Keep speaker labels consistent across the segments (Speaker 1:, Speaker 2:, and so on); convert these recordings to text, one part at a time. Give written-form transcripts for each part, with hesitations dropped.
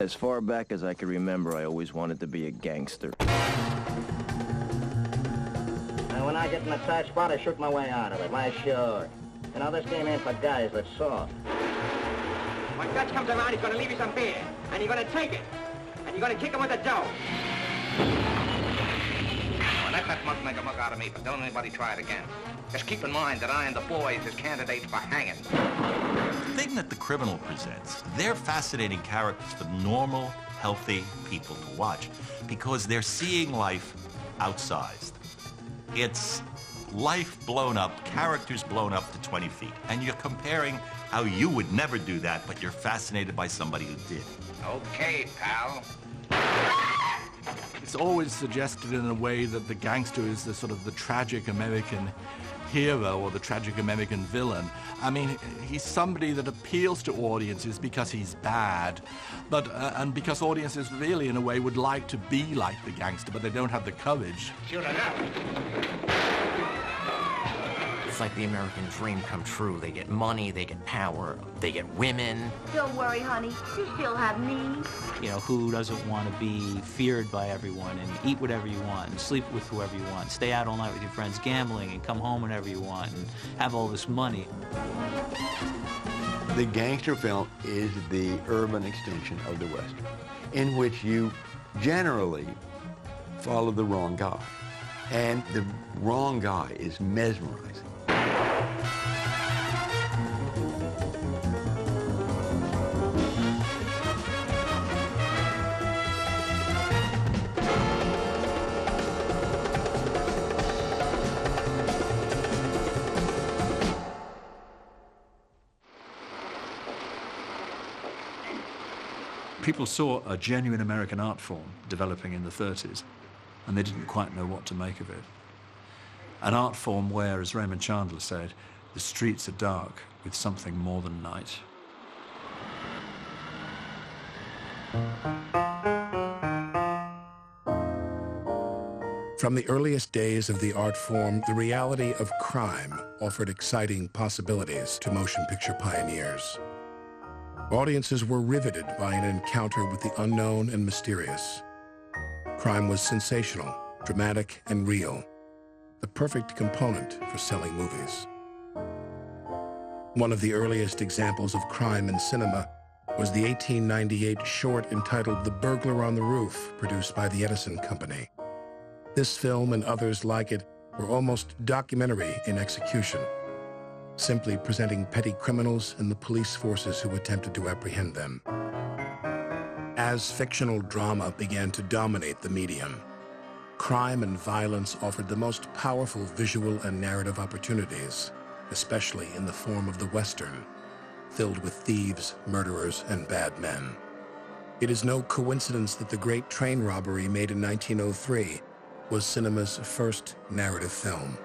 Speaker 1: As far back as I can remember, I always wanted to be a gangster.
Speaker 2: And when I get in a tight spot, I shoot my way out of it. Why, sure. You know, this game ain't for guys that's soft.
Speaker 3: When Dutch comes around, he's gonna leave you some beer. And you're gonna take it. And you're gonna kick him with the dough.
Speaker 4: Well, that must make a mug out of me, but don't anybody try it again. Just keep in mind that I and the boys is candidates for hanging.
Speaker 5: The thing that The Criminal presents, they're fascinating characters for normal, healthy people to watch because they're seeing life outsized. It's life blown up, characters blown up to 20 feet. And you're comparing how you would never do that, but you're fascinated by somebody who did.
Speaker 4: Okay, pal.
Speaker 6: It's always suggested in a way that the gangster is the sort of the tragic American hero or the tragic American villain. I mean, he's somebody that appeals to audiences because he's bad, but and because audiences really, in a way, would like to be like the gangster, but they don't have the courage.
Speaker 4: Sure enough.
Speaker 7: It's like the American dream come true. They get money, they get power, they get women.
Speaker 8: Don't worry, honey. You still have me.
Speaker 9: You know, who doesn't want to be feared by everyone and eat whatever you want and sleep with whoever you want, stay out all night with your friends gambling and come home whenever you want and have all this money.
Speaker 10: The gangster film is the urban extension of the Western, in which you generally follow the wrong guy. And the wrong guy is mesmerizing.
Speaker 11: People saw a genuine American art form developing in the 30s, and they didn't quite know what to make of it. An art form where, as Raymond Chandler said, the streets are dark with something more than night.
Speaker 12: From the earliest days of the art form, the reality of crime offered exciting possibilities to motion picture pioneers. Audiences were riveted by an encounter with the unknown and mysterious. Crime was sensational, dramatic, and real, the perfect component for selling movies. One of the earliest examples of crime in cinema was the 1898 short entitled The Burglar on the Roof, produced by the Edison Company. This film and others like it were almost documentary in execution, simply presenting petty criminals and the police forces who attempted to apprehend them. As fictional drama began to dominate the medium, crime and violence offered the most powerful visual and narrative opportunities, especially in the form of the Western, filled with thieves, murderers, and bad men. It is no coincidence that The Great Train Robbery, made in 1903, was cinema's first narrative film.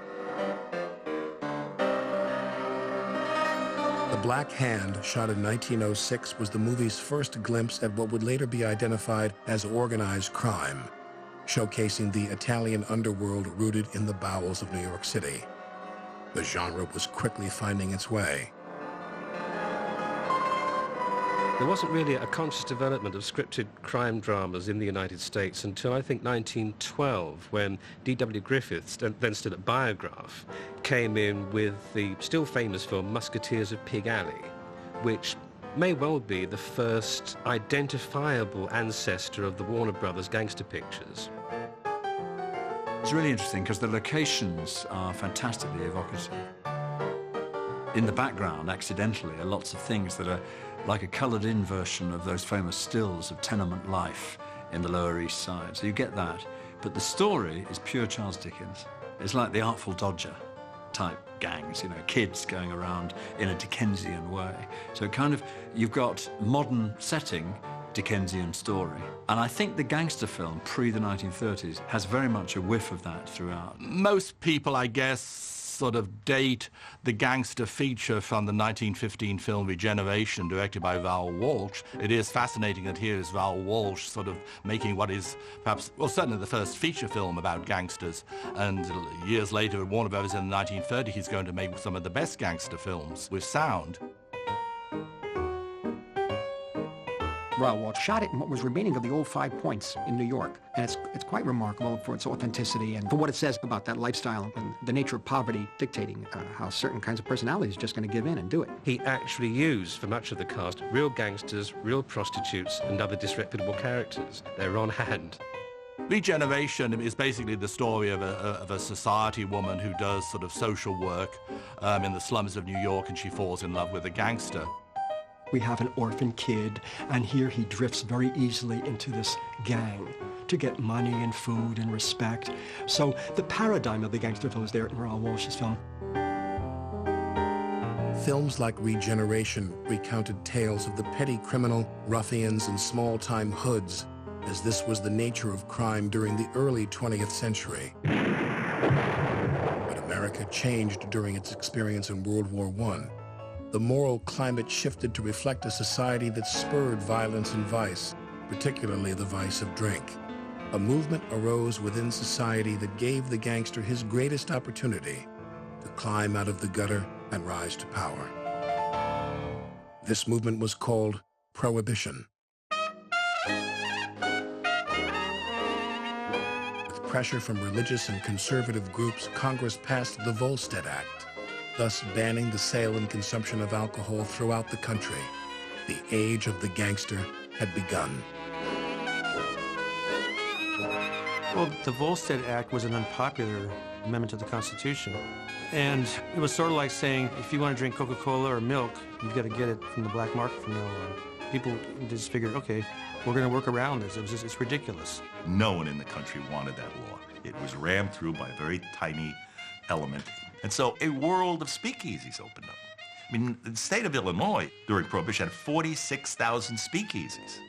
Speaker 12: The Black Hand, shot in 1906, was the movie's first glimpse at what would later be identified as organized crime, showcasing the Italian underworld rooted in the bowels of New York City. The genre was quickly finding its way.
Speaker 13: There wasn't really a conscious development of scripted crime dramas in the United States until, I think, 1912, when D.W. Griffith, then still at Biograph, came in with the still famous film Musketeers of Pig Alley, which may well be the first identifiable ancestor of the Warner Brothers gangster pictures.
Speaker 11: It's really interesting because the locations are fantastically evocative. In the background, accidentally, are lots of things that are like a coloured-in version of those famous stills of tenement life in the Lower East Side. So you get that. But the story is pure Charles Dickens. It's like the Artful Dodger type gangs, you know, kids going around in a Dickensian way. So kind of, you've got modern setting, Dickensian story. And I think the gangster film, pre the 1930s, has very much a whiff of that throughout.
Speaker 6: Most people, I guess, sort of date the gangster feature from the 1915 film Regeneration, directed by Val Walsh. It is fascinating that here is Val Walsh sort of making what is perhaps, well, certainly the first feature film about gangsters. And years later, at Warner Brothers in the 1930s, he's going to make some of the best gangster films with sound.
Speaker 14: Raoul Walsh shot it in what was remaining of the old 5 Points in New York. And it's quite remarkable for its authenticity and for what it says about that lifestyle and the nature of poverty dictating how certain kinds of personalities are just going to give in and do it.
Speaker 13: He actually used, for much of the cast, real gangsters, real prostitutes, and other disreputable characters. They're on hand.
Speaker 6: Regeneration is basically the story of a society woman who does sort of social work in the slums of New York, and she falls in love with a gangster.
Speaker 15: We have an orphan kid, and here he drifts very easily into this gang to get money and food and respect. So the paradigm of the gangster film is there in Raoul Walsh's film.
Speaker 12: Films like Regeneration recounted tales of the petty criminal, ruffians, and small-time hoods, as this was the nature of crime during the early 20th century. But America changed during its experience in World War I. The moral climate shifted to reflect a society that spurred violence and vice, particularly the vice of drink. A movement arose within society that gave the gangster his greatest opportunity to climb out of the gutter and rise to power. This movement was called Prohibition. With pressure from religious and conservative groups, Congress passed the Volstead Act, thus banning the sale and consumption of alcohol throughout the country. The age of the gangster had begun.
Speaker 16: Well, the Volstead Act was an unpopular amendment to the Constitution. And it was sort of like saying, if you want to drink Coca-Cola or milk, you've got to get it from the black market from now on. People just figured, okay, we're going to work around this. It's ridiculous.
Speaker 5: No one in the country wanted that law. It was rammed through by a very tiny element. And so a world of speakeasies opened up. I mean, the state of Illinois during Prohibition had 46,000 speakeasies.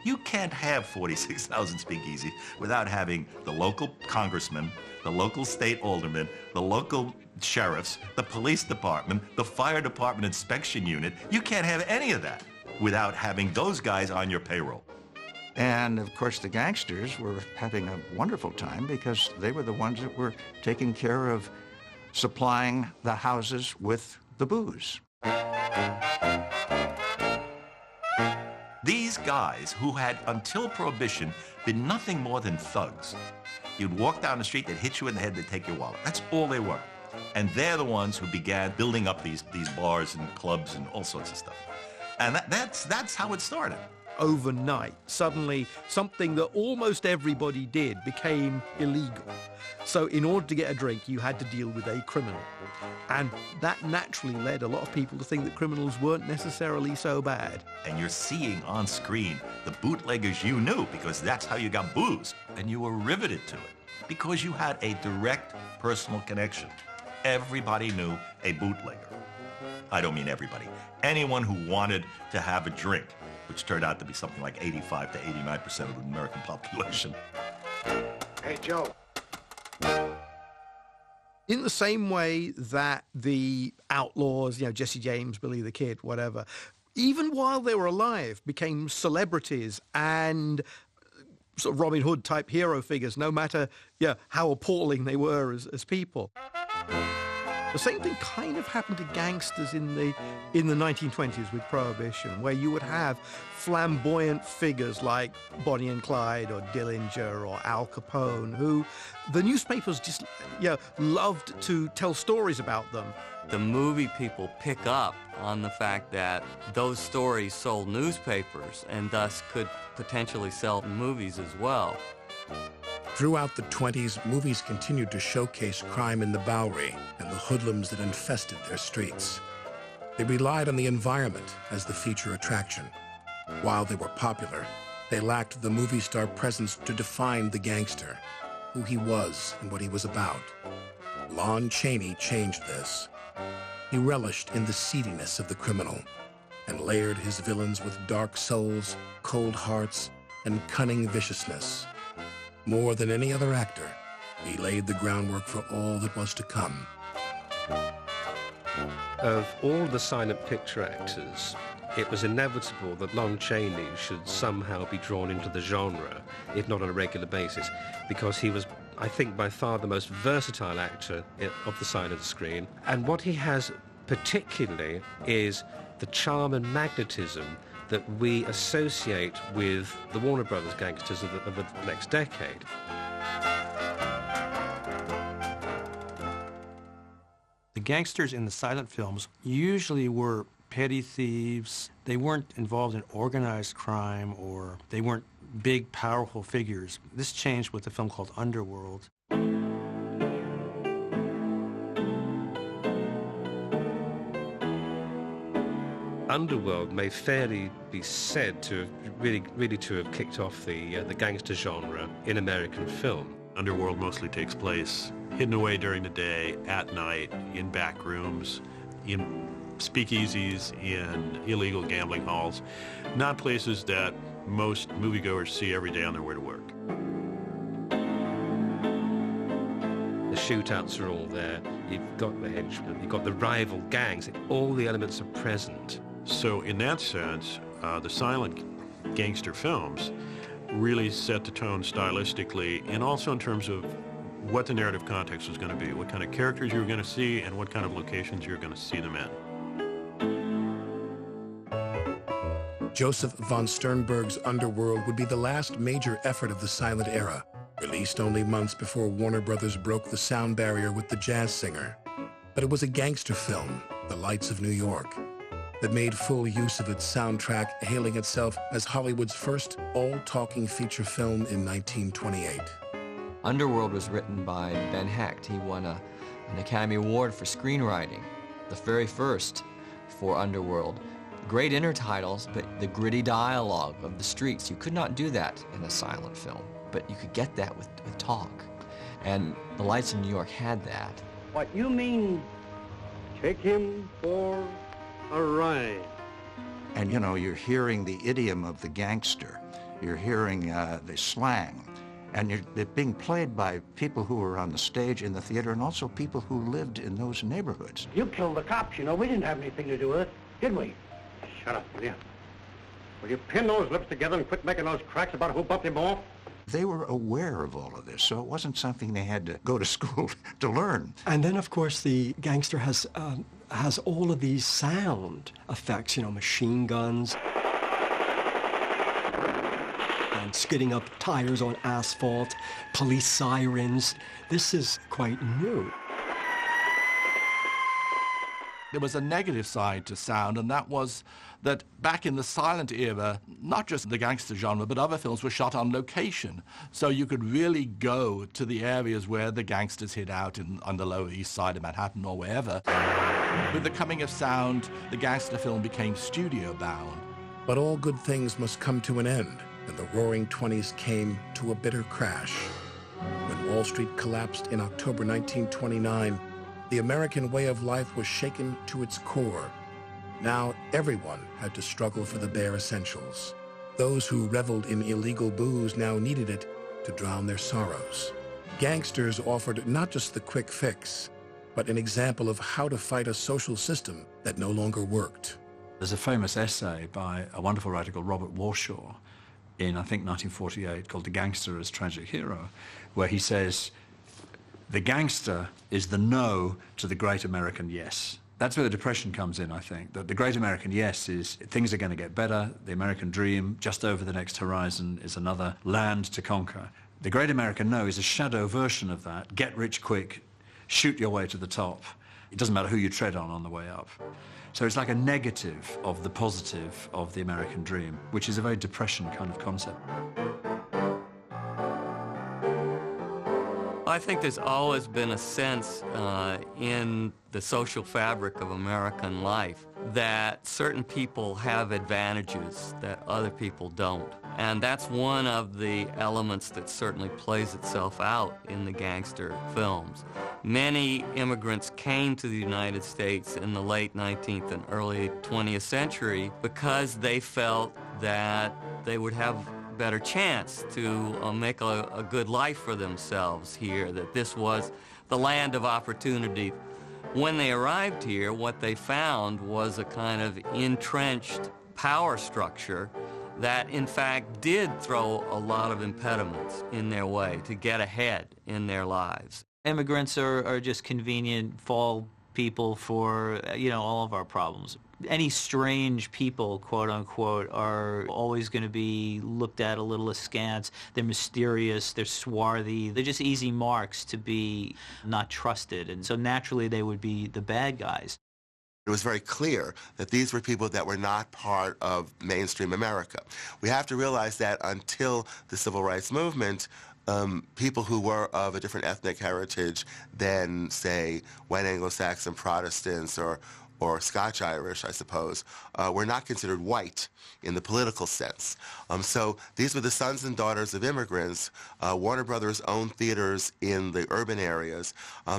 Speaker 5: You can't have 46,000 speakeasies without having the local congressman, the local state alderman, the local sheriffs, the police department, the fire department inspection unit. You can't have any of that without having those guys on your payroll.
Speaker 17: And, of course, the gangsters were having a wonderful time because they were the ones that were taking care of supplying the houses with the booze.
Speaker 5: These guys, who had, until Prohibition, been nothing more than thugs. You'd walk down the street, they'd hit you in the head, they'd take your wallet. That's all they were. And they're the ones who began building up these bars and clubs and all sorts of stuff. And that's how it started.
Speaker 18: Overnight, suddenly, something that almost everybody did became illegal. So in order to get a drink, you had to deal with a criminal. And that naturally led a lot of people to think that criminals weren't necessarily so bad.
Speaker 5: And you're seeing on screen the bootleggers you knew, because that's how you got booze. And you were riveted to it because you had a direct personal connection. Everybody knew a bootlegger. I don't mean everybody. Anyone who wanted to have a drink, which turned out to be something like 85 to 89% of the American population.
Speaker 3: Hey, Joe.
Speaker 18: In the same way that the outlaws, Jesse James, Billy the Kid, whatever, even while they were alive, became celebrities and sort of Robin Hood type hero figures, no matter how appalling they were as people. The same thing kind of happened to gangsters in the 1920s with Prohibition, where you would have flamboyant figures like Bonnie and Clyde or Dillinger or Al Capone, who the newspapers just loved to tell stories about them.
Speaker 19: The movie people pick up on the fact that those stories sold newspapers and thus could potentially sell movies as well.
Speaker 12: Throughout the 20s, movies continued to showcase crime in the Bowery and the hoodlums that infested their streets. They relied on the environment as the feature attraction. While they were popular, they lacked the movie star presence to define the gangster, who he was and what he was about. Lon Chaney changed this. He relished in the seediness of the criminal and layered his villains with dark souls, cold hearts, and cunning viciousness. More than any other actor, he laid the groundwork for all that was to come.
Speaker 13: Of all the silent picture actors, it was inevitable that Lon Chaney should somehow be drawn into the genre, if not on a regular basis, because he was, I think, by far the most versatile actor of the silent screen. And what he has particularly is the charm and magnetism that we associate with the Warner Brothers gangsters of the next decade.
Speaker 16: The gangsters in the silent films usually were petty thieves. They weren't involved in organized crime, or they weren't big, powerful figures. This changed with a film called Underworld.
Speaker 13: Underworld may fairly be said to have really to have kicked off the gangster genre in American film.
Speaker 20: Underworld mostly takes place hidden away during the day, at night, in back rooms, in speakeasies, in illegal gambling halls, not places that most moviegoers see every day on their way to work.
Speaker 13: The shootouts are all there. You've got the henchmen, you've got the rival gangs. All the elements are present.
Speaker 20: So in that sense, the silent gangster films really set the tone stylistically, and also in terms of what the narrative context was going to be, what kind of characters you were going to see, and what kind of locations you were going to see them in.
Speaker 12: Joseph von Sternberg's Underworld would be the last major effort of the silent era, released only months before Warner Brothers broke the sound barrier with The Jazz Singer. But it was a gangster film, The Lights of New York, that made full use of its soundtrack, hailing itself as Hollywood's first all-talking feature film in 1928.
Speaker 21: Underworld was written by Ben Hecht. He won an Academy Award for screenwriting, the very first for Underworld. Great intertitles, but the gritty dialogue of the streets, you could not do that in a silent film, but you could get that with talk. And The Lights of New York had that.
Speaker 22: What you mean, take him for a ride?
Speaker 17: And, you know, you're hearing the idiom of the gangster. You're hearing the slang. And they're being played by people who were on the stage in the theater and also people who lived in those neighborhoods.
Speaker 22: You killed the cops, you know. We didn't have anything to do with it, did we? Shut up, will you? Will you pin those lips together and quit making those cracks about who bumped him off?
Speaker 17: They were aware of all of this, so it wasn't something they had to go to school to learn.
Speaker 15: And then, of course, the gangster has all of these sound effects, you know, machine guns, and skidding up tires on asphalt, police sirens. This is quite new.
Speaker 6: There was a negative side to sound, and that was that back in the silent era, not just the gangster genre, but other films were shot on location. So you could really go to the areas where the gangsters hid out on the Lower East Side of Manhattan or wherever. With the coming of sound, the gangster film became studio-bound.
Speaker 12: But all good things must come to an end, and the Roaring '20s came to a bitter crash. When Wall Street collapsed in October 1929, the American way of life was shaken to its core. Now everyone had to struggle for the bare essentials. Those who reveled in illegal booze now needed it to drown their sorrows. Gangsters offered not just the quick fix, but an example of how to fight a social system that no longer worked.
Speaker 11: There's a famous essay by a wonderful writer called Robert Warshaw in, I think, 1948, called The Gangster as Tragic Hero, where he says, the gangster is the no to the great American yes. That's where the depression comes in, I think, that the great American yes is things are going to get better, the American dream, just over the next horizon is another land to conquer. The great American no is a shadow version of that, get rich quick, shoot your way to the top. It doesn't matter who you tread on the way up. So it's like a negative of the positive of the American dream, which is a very depression kind of concept.
Speaker 19: I think there's always been a sense in the social fabric of American life that certain people have advantages that other people don't. And that's one of the elements that certainly plays itself out in the gangster films. Many immigrants came to the United States in the late 19th and early 20th century because they felt that they would have better chance to make a good life for themselves here, that this was the land of opportunity. When they arrived here, what they found was a kind of entrenched power structure that in fact did throw a lot of impediments in their way to get ahead in their lives.
Speaker 9: Immigrants are just convenient fall people for, you know, all of our problems. Any strange people, quote unquote, are always going to be looked at a little askance. They're mysterious, they're swarthy, they're just easy marks to be not trusted. And so naturally they would be the bad guys.
Speaker 1: It was very clear that these were people that were not part of mainstream America. We have to realize that until the Civil Rights Movement, people who were of a different ethnic heritage than, say, white Anglo-Saxon Protestants or Scotch-Irish, I suppose, were not considered white in the political sense. So these were the sons and daughters of immigrants. Warner Brothers owned theaters in the urban areas.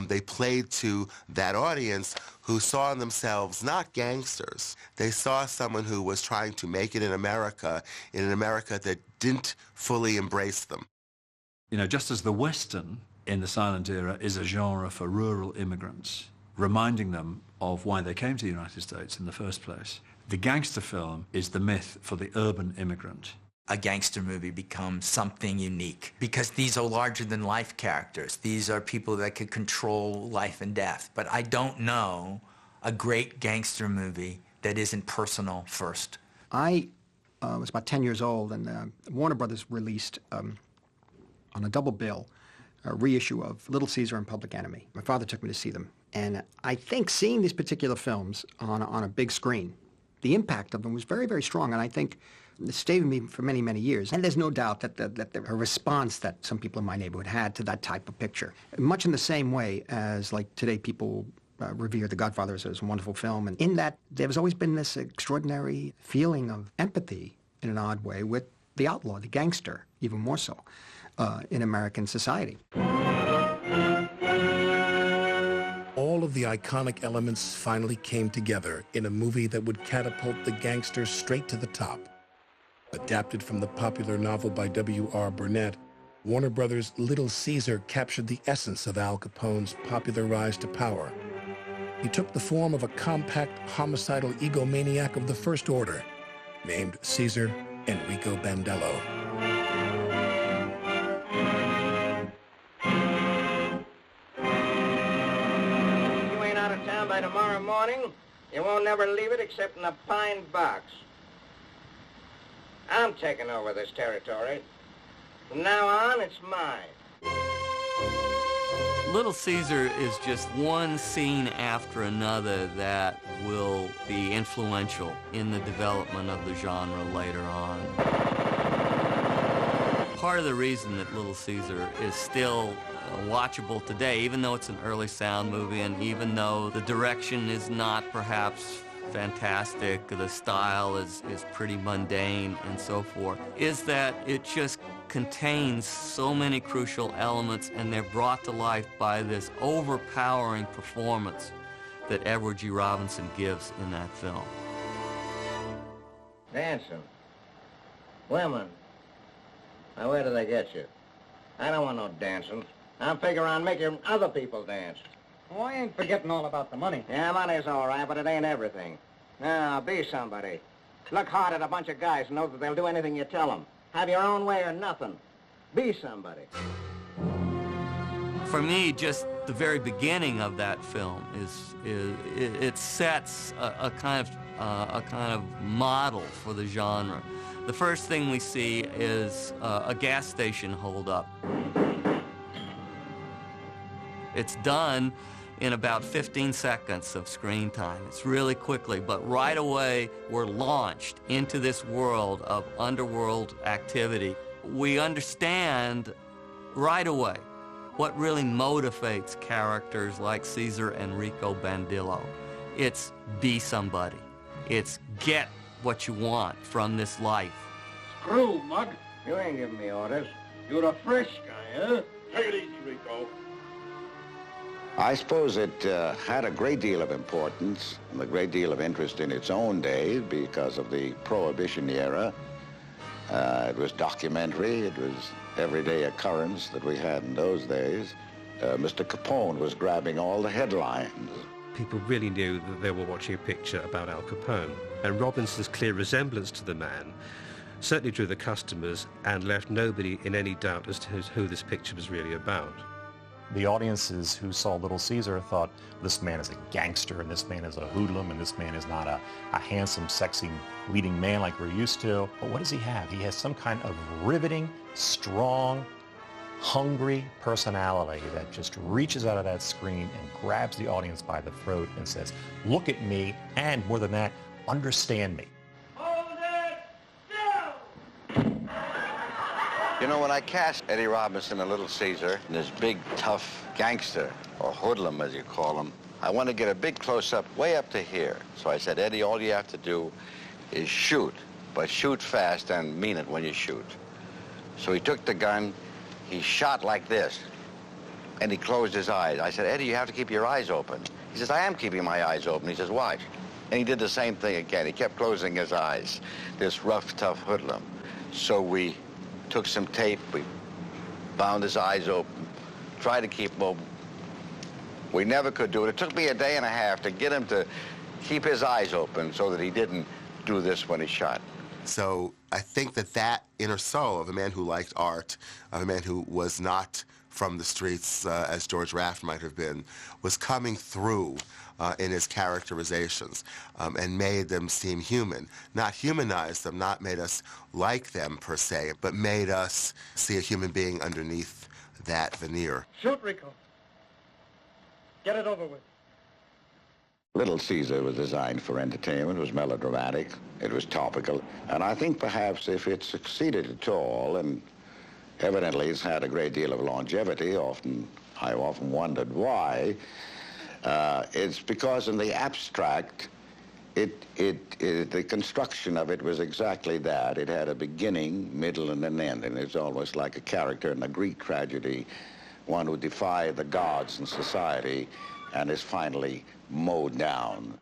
Speaker 1: They played to that audience who saw in themselves not gangsters. They saw someone who was trying to make it in America an America that didn't fully embrace them.
Speaker 11: You know, just as the Western in the silent era is a genre for rural immigrants, reminding them of why they came to the United States in the first place, the gangster film is the myth for the urban immigrant.
Speaker 2: A gangster movie becomes something unique because these are larger-than-life characters. These are people that could control life and death. But I don't know a great gangster movie that isn't personal first.
Speaker 14: I was about 10 years old, and Warner Brothers released, on a double bill, a reissue of Little Caesar and Public Enemy. My father took me to see them. And I think seeing these particular films on a big screen, the impact of them was very, very strong. And I think it stayed with me for many, many years. And there's no doubt that a response that some people in my neighborhood had to that type of picture. Much in the same way as, like, today people revere The Godfather as a wonderful film. And in that, there's always been this extraordinary feeling of empathy, in an odd way, with the outlaw, the gangster, even more so, in American society.
Speaker 12: All of the iconic elements finally came together in a movie that would catapult the gangster straight to the top. Adapted from the popular novel by W.R. Burnett, Warner Brothers' Little Caesar captured the essence of Al Capone's popular rise to power. He took the form of a compact, homicidal egomaniac of the first order, named Caesar Enrico Bandello.
Speaker 3: By tomorrow morning, you won't never leave it except in a pine box. I'm taking over this territory. From now on, it's mine.
Speaker 19: Little Caesar is just one scene after another that will be influential in the development of the genre later on. Part of the reason that Little Caesar is still watchable today, even though it's an early sound movie and even though the direction is not perhaps fantastic, the style is pretty mundane and so forth, is that it just contains so many crucial elements, and they're brought to life by this overpowering performance that Edward G. Robinson gives in that film.
Speaker 3: Dancing. Women. Now, where do they get you? I don't want no dancing. I'm figuring on making other people dance.
Speaker 22: Oh, I ain't forgetting all about the money.
Speaker 3: Yeah, money's all right, but it ain't everything. Now, be somebody. Look hard at a bunch of guys and know that they'll do anything you tell them. Have your own way or nothing. Be somebody.
Speaker 19: For me, just the very beginning of that film it sets a kind of model for the genre. The first thing we see is a gas station holdup. It's done in about 15 seconds of screen time. It's really quickly, but right away we're launched into this world of underworld activity. We understand right away what really motivates characters like Caesar Enrico Bandello. It's be somebody. It's get what you want from this life.
Speaker 22: Screw, Mug.
Speaker 3: You ain't giving me orders.
Speaker 22: You're a fresh guy, huh? Take it easy, Rico.
Speaker 23: I suppose it had a great deal of importance, a great deal of interest in its own day because of the Prohibition era. It was documentary. It was everyday occurrence that we had in those days. Mr. Capone was grabbing all the headlines.
Speaker 13: People really knew that they were watching a picture about Al Capone. And Robinson's clear resemblance to the man certainly drew the customers and left nobody in any doubt as to who this picture was really about.
Speaker 4: The audiences who saw Little Caesar thought this man is a gangster, and this man is a hoodlum, and this man is not a handsome, sexy leading man like we're used to. But what does he have? He has some kind of riveting, strong, hungry personality that just reaches out of that screen and grabs the audience by the throat and says, look at me, and more than that, understand me.
Speaker 23: You know, when I cast Eddie Robinson in Little Caesar, this big, tough gangster, or hoodlum as you call him, I want to get a big close-up way up to here. So I said, Eddie, all you have to do is shoot, but shoot fast and mean it when you shoot. So he took the gun, he shot like this, and he closed his eyes. I said, Eddie, you have to keep your eyes open. He says, I am keeping my eyes open. He says, watch. And he did the same thing again. He kept closing his eyes, this rough, tough hoodlum. So we took some tape, we bound his eyes open, tried to keep him open. We never could do it. It took me a day and a half to get him to keep his eyes open so that he didn't do this when he shot.
Speaker 1: So I think that that inner soul of a man who liked art, of a man who was not from the streets, as George Raft might have been, was coming through in his characterizations and made them seem human. Not humanized them, not made us like them per se, but made us see a human being underneath that veneer.
Speaker 22: Shoot, Rico. Get it over with.
Speaker 23: Little Caesar was designed for entertainment. It was melodramatic. It was topical. And I think perhaps if it succeeded at all, and evidently it's had a great deal of longevity, I've often wondered why, it's because in the abstract, the construction of it was exactly that. It had a beginning, middle, and an end, and it's almost like a character in a Greek tragedy, one who defied the gods and society and is finally mowed down.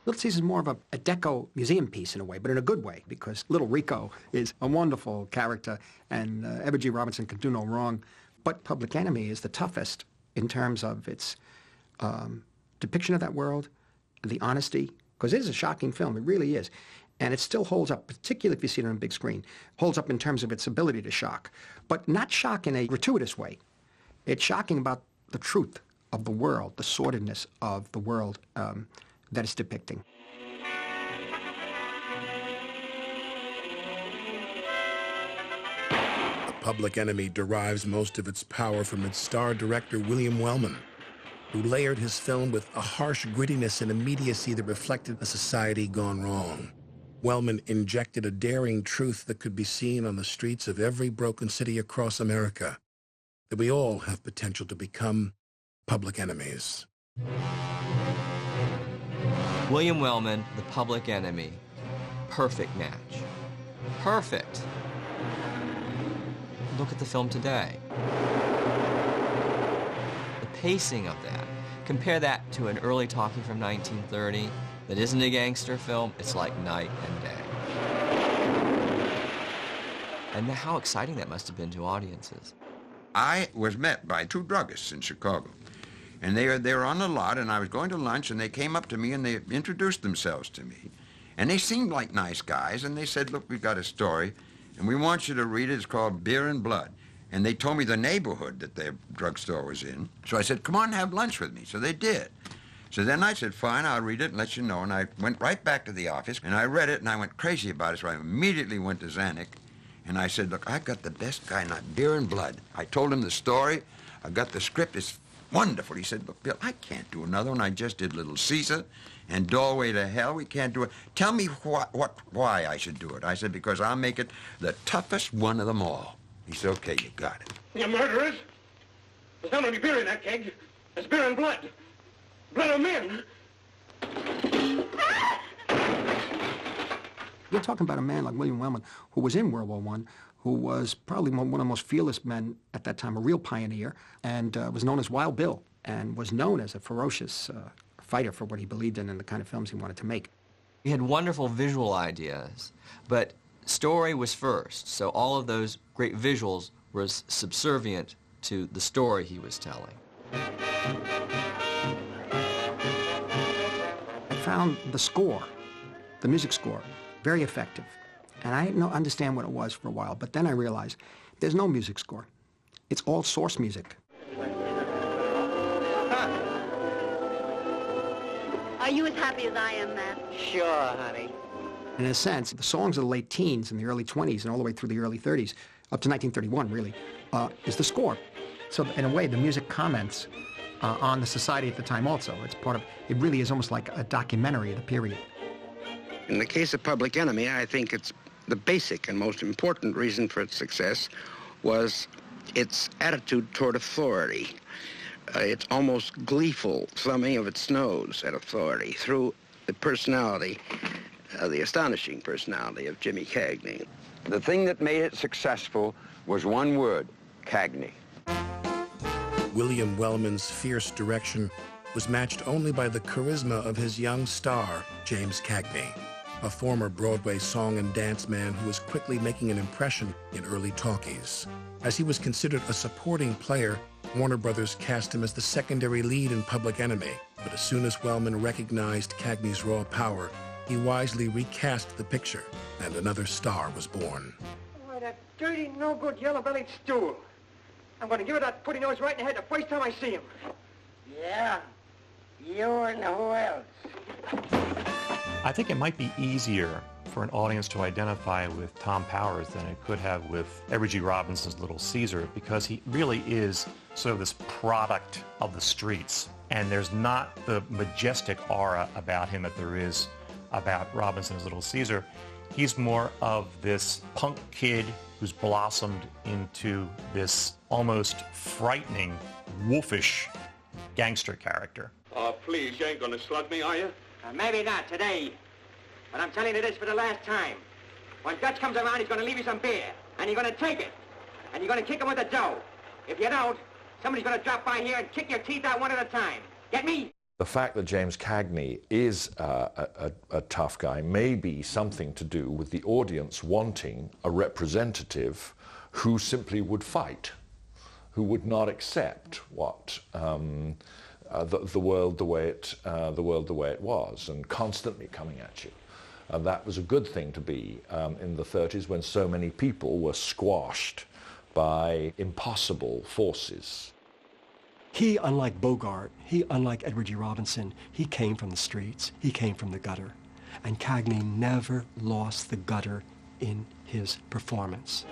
Speaker 14: Little Caesar's more of a deco museum piece in a way, but in a good way, because Little Rico is a wonderful character, and Edward G. Robinson can do no wrong. But Public Enemy is the toughest in terms of its depiction of that world, the honesty, because it is a shocking film, it really is. And it still holds up, particularly if you see it on a big screen, holds up in terms of its ability to shock, but not shock in a gratuitous way. It's shocking about the truth of the world, the sordidness of the world that it's depicting.
Speaker 12: Public Enemy derives most of its power from its star director William Wellman, who layered his film with a harsh grittiness and immediacy that reflected a society gone wrong. Wellman injected a daring truth that could be seen on the streets of every broken city across America, that we all have potential to become public enemies.
Speaker 21: William Wellman, The Public Enemy. Perfect match. Perfect. Look at the film today. The pacing of that. Compare that to an early talkie from 1930 that isn't a gangster film. It's like night and day. And how exciting that must have been to audiences.
Speaker 7: I was met by two druggists in Chicago. And they were on the lot, and I was going to lunch, and they came up to me, and they introduced themselves to me. And they seemed like nice guys, and they said, look, we've got a story, and we want you to read it. It's called Beer and Blood. And they told me the neighborhood that their drugstore was in. So I said, come on and have lunch with me. So they did. So then I said, fine, I'll read it and let you know. And I went right back to the office, and I read it, and I went crazy about it. So I immediately went to Zanuck, and I said, look, I got the best guy, not Beer and Blood. I told him the story. I got the script. It's wonderful. He said, look, Bill, I can't do another one. I just did Little Caesar and Doorway to Hell. We can't do it. Tell me why I should do it. I said, because I'll make it the toughest one of them all. He said, okay, you got it.
Speaker 22: You murderers! There's not only beer in that keg, there's beer and blood. Blood of men.
Speaker 14: You're talking about a man like William Wellman, who was in World War I, who was probably one of the most fearless men at that time, a real pioneer, and was known as Wild Bill, and was known as a ferocious fighter for what he believed in and the kind of films he wanted to make.
Speaker 21: He had wonderful visual ideas, but story was first, so all of those great visuals were subservient to the story he was telling.
Speaker 14: I found the score, the music score, very effective. And I didn't understand what it was for a while, but then I realized there's no music score. It's all source music.
Speaker 5: Are you as happy as I am, Matt?
Speaker 3: Sure, honey.
Speaker 14: In a sense, the songs of the late teens and the early 20s and all the way through the early 30s, up to 1931, really, is the score. So in a way, the music comments on the society at the time also. It's part of, it really is almost like a documentary of the period.
Speaker 8: In the case of Public Enemy, I think it's the basic and most important reason for its success was its attitude toward authority. Its almost gleeful thumbing of its nose at authority through the personality, the astonishing personality of Jimmy Cagney.
Speaker 7: The thing that made it successful was one word, Cagney.
Speaker 12: William Wellman's fierce direction was matched only by the charisma of his young star, James Cagney, a former Broadway song and dance man who was quickly making an impression in early talkies. As he was considered a supporting player, Warner Brothers cast him as the secondary lead in Public Enemy. But as soon as Wellman recognized Cagney's raw power, he wisely recast the picture, and another star was born.
Speaker 22: Why, that dirty, no-good, yellow-bellied stool. I'm going to give her that putty nose right in the head the first time I see him.
Speaker 3: Yeah? You and who else?
Speaker 4: I think it might be easier for an audience to identify with Tom Powers than it could have with Edward G. Robinson's Little Caesar, because he really is sort of this product of the streets. And there's not the majestic aura about him that there is about Robinson's Little Caesar. He's more of this punk kid who's blossomed into this almost frightening, wolfish gangster character.
Speaker 22: Oh, please, you ain't going to slug me, are you? Maybe not today. But I'm telling you this for the last time. When Dutch comes around, he's going to leave you some beer. And you're going to take it. And you're going to kick him with the dough. If you don't, somebody's going to drop by here and kick your teeth out one at a time. Get me?
Speaker 10: The fact that James Cagney is a tough guy may be something to do with the audience wanting a representative who simply would fight, who would not accept what the world the way it was, and constantly coming at you. And that was a good thing to be in the 30s, when so many people were squashed by impossible forces.
Speaker 15: He, unlike Bogart, he, unlike Edward G. Robinson, he came from the streets, he came from the gutter. And Cagney never lost the gutter in his performance.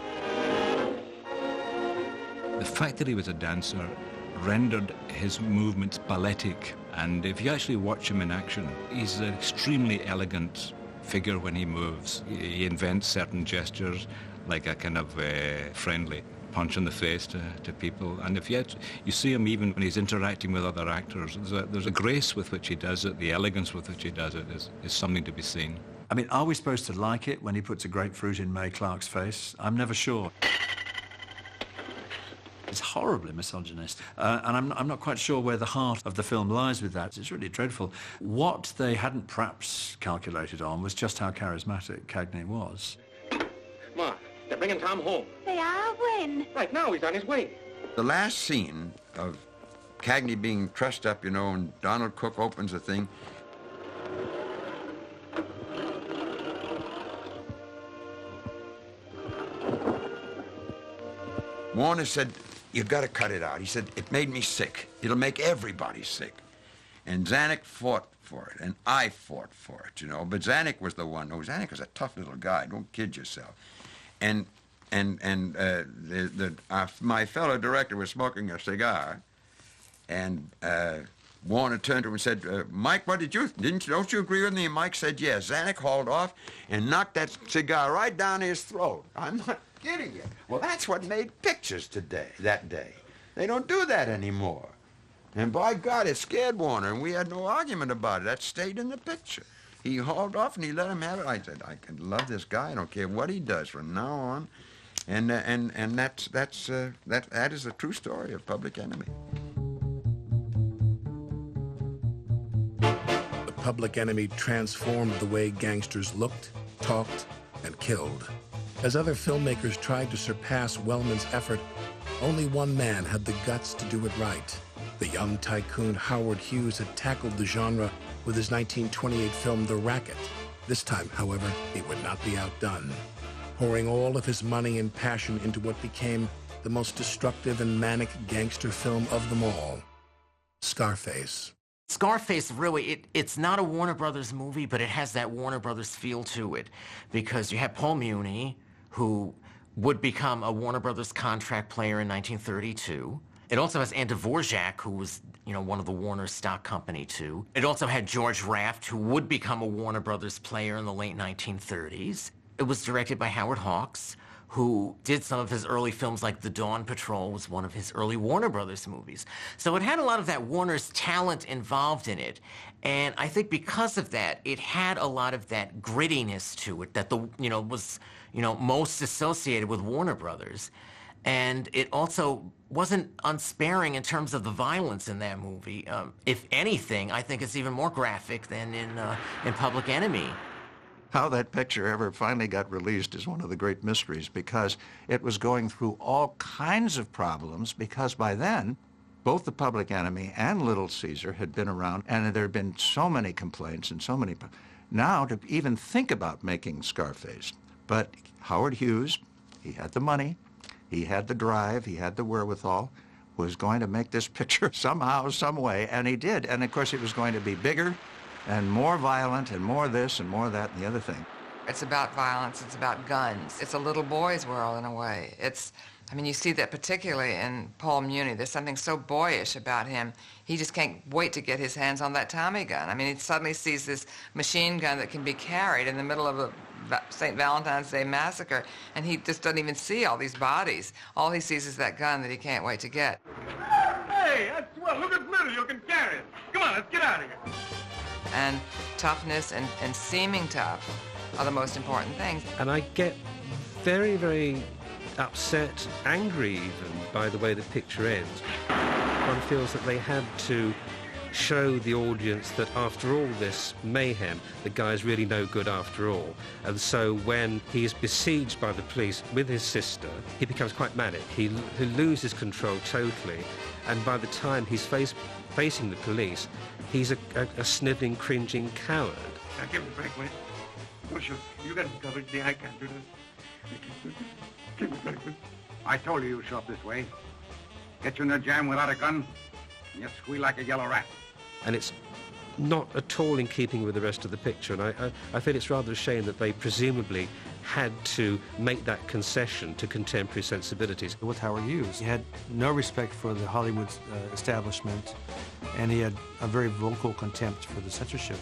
Speaker 11: The fact that he was a dancer rendered his movements balletic, and if you actually watch him in action, he's an extremely elegant figure when he moves. He invents certain gestures, like a kind of friendly punch in the face to people. And if you see him even when he's interacting with other actors, there's a grace with which he does it, the elegance with which he does it is something to be seen.
Speaker 16: I mean, are we supposed to like it when he puts a grapefruit in May Clark's face? I'm never sure. It's horribly misogynist, and I'm not quite sure where the heart of the film lies with that. It's really dreadful. What they hadn't perhaps calculated on was just how charismatic Cagney was.
Speaker 22: Ma, they're bringing Tom home.
Speaker 5: They are? When?
Speaker 22: Right now, he's on his way.
Speaker 7: The last scene of Cagney being trussed up, you know, and Donald Cook opens the thing. Warner said, "You've got to cut it out." He said, "It made me sick. It'll make everybody sick." And Zanuck fought for it, and I fought for it, you know. But Zanuck was the one. No, Zanuck was a tough little guy. Don't kid yourself. And my fellow director was smoking a cigar, and Warner turned to him and said, "Mike, don't you agree with me?" And Mike said, "Yes." Zanuck hauled off and knocked that cigar right down his throat. I'm not kidding you. Well, that's what made pictures that day. They don't do that anymore. And by God, it scared Warner, and we had no argument about it. That stayed in the picture. He hauled off and he let him have it. I said, "I can love this guy. I don't care what he does from now on." And that is the true story of Public Enemy.
Speaker 12: The Public Enemy transformed the way gangsters looked, talked, and killed. As other filmmakers tried to surpass Wellman's effort, only one man had the guts to do it right. The young tycoon Howard Hughes had tackled the genre with his 1928 film The Racket. This time, however, he would not be outdone, pouring all of his money and passion into what became the most destructive and manic gangster film of them all, Scarface.
Speaker 17: Scarface, really, it's not a Warner Brothers movie, but it has that Warner Brothers feel to it, because you have Paul Muni, who would become a Warner Brothers contract player in 1932. It also has Andy Dvorak, who was, one of the Warner stock company, too. It also had George Raft, who would become a Warner Brothers player in the late 1930s. It was directed by Howard Hawks, who did some of his early films, like The Dawn Patrol was one of his early Warner Brothers movies. So it had a lot of that Warner's talent involved in it. And I think because of that, it had a lot of that grittiness to it that was most associated with Warner Brothers. And it also wasn't unsparing in terms of the violence in that movie. If anything, I think it's even more graphic than in Public Enemy.
Speaker 18: How that picture ever finally got released is one of the great mysteries, because it was going through all kinds of problems, because by then, both the Public Enemy and Little Caesar had been around, and there had been so many complaints and so many... Now, to even think about making Scarface. But Howard Hughes, he had the money, he had the drive, he had the wherewithal, was going to make this picture somehow, some way, and he did. And of course, it was going to be bigger and more violent and more this and more that and the other thing.
Speaker 20: It's about violence, it's about guns. It's a little boy's world in a way. You see that particularly in Paul Muni. There's something so boyish about him. He just can't wait to get his hands on that Tommy gun. He suddenly sees this machine gun that can be carried in the middle of a St. Valentine's Day massacre, and he just doesn't even see all these bodies. All he sees is that gun that he can't wait to get.
Speaker 22: Hey, that's swell. Look at little, you can carry it. Come on, let's get out of here.
Speaker 20: And toughness and seeming tough are the most important things.
Speaker 13: And I get very, very upset, angry even, by the way the picture ends. One feels that they had to show the audience that after all this mayhem, the guy's really no good after all. And so when he is besieged by the police with his sister, he becomes quite manic. He loses control totally. And by the time he's facing the police, he's a sniveling, cringing coward.
Speaker 22: Now give me a break, will you? Oh, sure. You got me covered. See, I can't do this. Give me a break, will you? I told you show up this way. Get you in a jam without a gun, and you squeal like a yellow rat.
Speaker 13: And it's not at all in keeping with the rest of the picture. And I feel it's rather a shame that they presumably had to make that concession to contemporary sensibilities.
Speaker 16: With Howard Hughes, he had no respect for the Hollywood establishment, and he had a very vocal contempt for the censorship,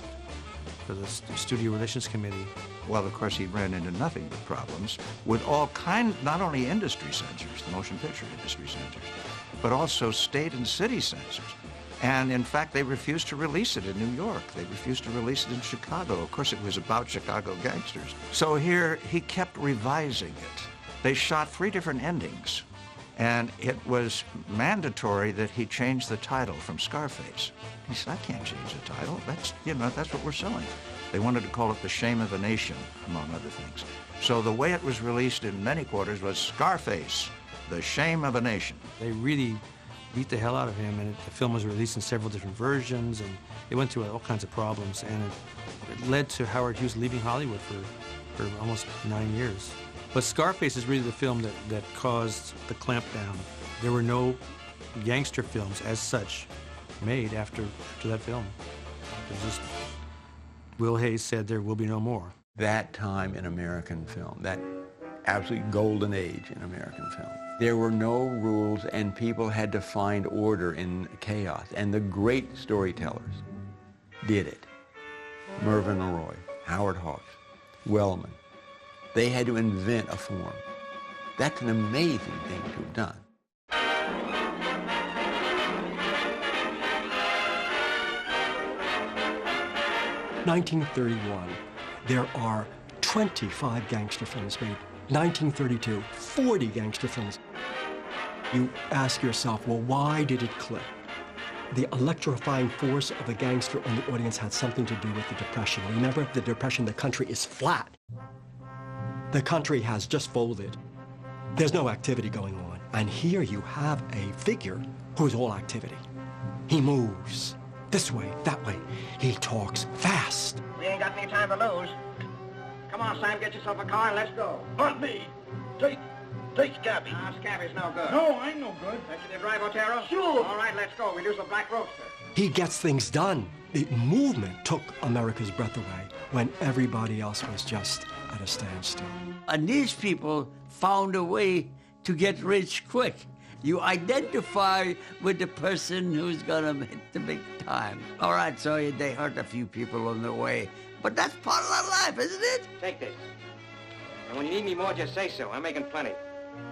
Speaker 16: for the Studio Relations Committee.
Speaker 18: Well, of course, he ran into nothing but problems with all kinds, not only industry censors, the motion picture industry censors, but also state and city censors. And in fact, they refused to release it in New York. They refused to release it in Chicago. Of course, it was about Chicago gangsters. So here, he kept revising it. They shot 3 different endings, and it was mandatory that he change the title from Scarface. He said, I can't change the title. That's what we're selling. They wanted to call it The Shame of a Nation, among other things. So the way it was released in many quarters was Scarface, The Shame of a Nation.
Speaker 16: They really beat the hell out of him, and the film was released in several different versions, and it went through all kinds of problems, and it led to Howard Hughes leaving Hollywood for almost 9 years. But Scarface is really the film that caused the clampdown. There were no gangster films as such made after that film. It was just, Will Hayes said there will be no more.
Speaker 24: That time in American film, that absolute golden age in American film, there were no rules, and people had to find order in chaos. And the great storytellers did it. Mervyn LeRoy, Howard Hawks, Wellman. They had to invent a form. That's an amazing thing to have done.
Speaker 15: In 1931, there are 25 gangster films made. 1932, 40 gangster films. You ask yourself, well, why did it click? The electrifying force of the gangster on the audience had something to do with the Depression. Remember, the Depression, the country is flat. The country has just folded. There's no activity going on. And here you have a figure who's all activity. He moves this way, that way. He talks fast.
Speaker 3: We ain't got any time to lose. on, Sam, get yourself a car and let's go.
Speaker 2: Not me. Take Scabby.
Speaker 3: Scabby's no good.
Speaker 2: No, I'm no good.
Speaker 3: Bet you can drive, Otero?
Speaker 2: Sure.
Speaker 3: All right, let's go. We use the Black Roadster.
Speaker 15: He gets things done. The movement took America's breath away when everybody else was just at a standstill.
Speaker 6: And these people found a way to get rich quick. You identify with the person who's gonna hit the big time. All right, so they hurt a few people on the way, but that's part of their life, isn't it?
Speaker 22: Take this. And when you need me more, just say so. I'm making plenty.